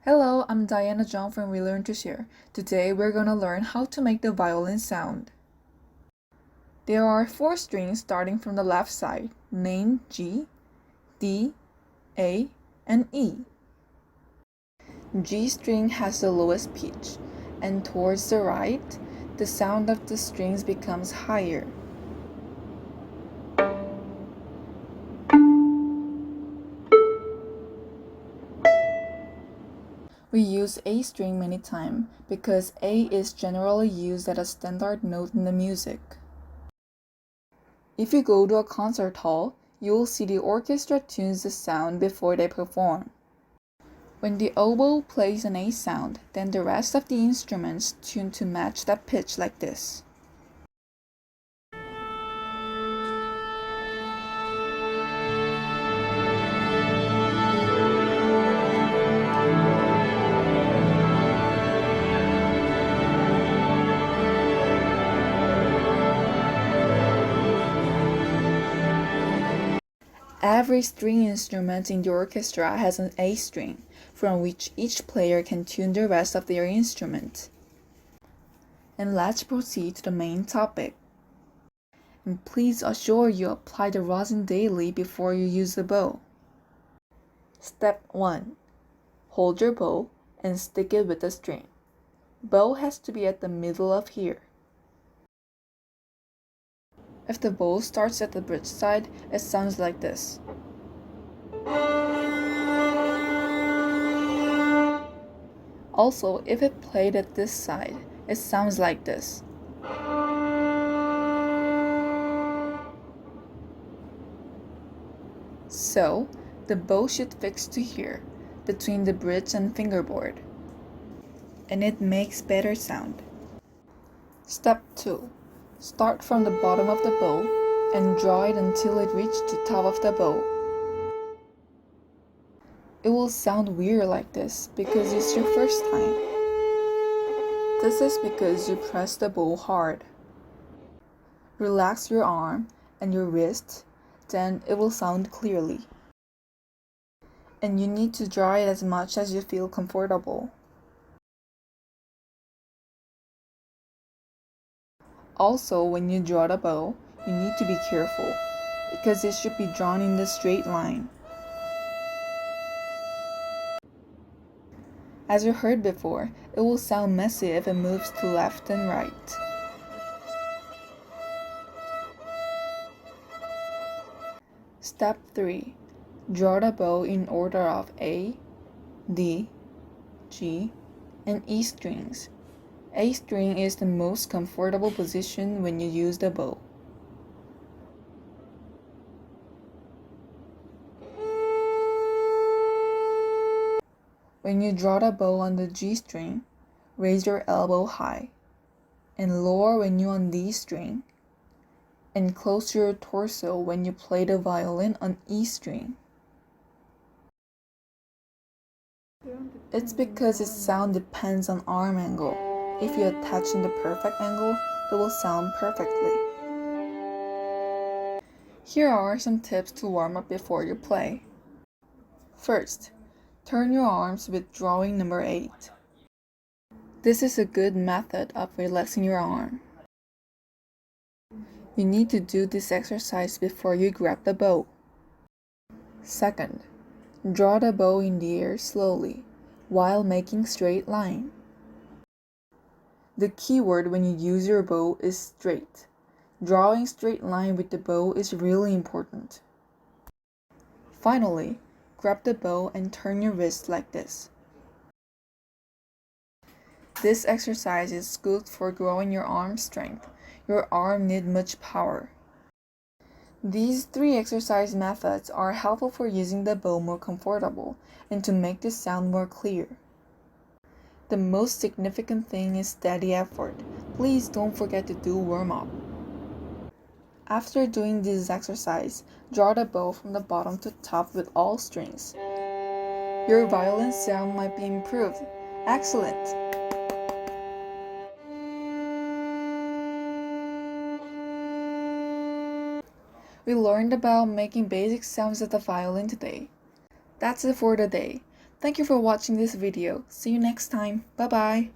Hello, I'm Diana John from We Learn to Share. Today we're going to learn how to make the violin sound. There are 4 strings starting from the left side, named G, D, A, and E. G string has the lowest pitch, and towards the right, the sound of the strings becomes higher. We use A string many times because A is generally used as a standard note in the music. If you go to a concert hall, you will see the orchestra tunes the sound before they perform. When the oboe plays an A sound, then the rest of the instruments tune to match that pitch like this. Every string instrument in the orchestra has an A string, from which each player can tune the rest of their instrument. And let's proceed to the main topic. And please assure you apply the rosin daily before you use the bow. Step 1. Hold your bow and stick it with the string. Bow has to be at the middle of here. If the bow starts at the bridge side, it sounds like this. Also, if it played at this side, it sounds like this. So, the bow should fix to here, between the bridge and fingerboard. And it makes better sound. Step 2. Start from the bottom of the bow and draw it until it reaches the top of the bow. It will sound weird like this because it's your first time. This is because you press the bow hard. Relax your arm and your wrist, then it will sound clearly. And you need to draw it as much as you feel comfortable. Also, when you draw the bow, you need to be careful because it should be drawn in the straight line. As you heard before, it will sound messy if it moves to left and right. Step 3. Draw the bow in order of A, D, G, and E strings. A string is the most comfortable position when you use the bow. When you draw the bow on the G string, raise your elbow high, and lower when you're on D string, and close your torso when you play the violin on E string. It's because its sound depends on arm angle. If you attach in the perfect angle, it will sound perfectly. Here are some tips to warm up before you play. First, turn your arms with drawing number 8. This is a good method of relaxing your arm. You need to do this exercise before you grab the bow. Second, draw the bow in the air slowly while making straight line. The key word when you use your bow is straight. Drawing straight line with the bow is really important. Finally, grab the bow and turn your wrist like this. This exercise is good for growing your arm strength. Your arm needs much power. These 3 exercise methods are helpful for using the bow more comfortable and to make the sound more clear. The most significant thing is steady effort. Please don't forget to do warm-up. After doing this exercise, draw the bow from the bottom to top with all strings. Your violin sound might be improved. Excellent! We learned about making basic sounds of the violin today. That's it for today. Thank you for watching this video. See you next time. Bye bye.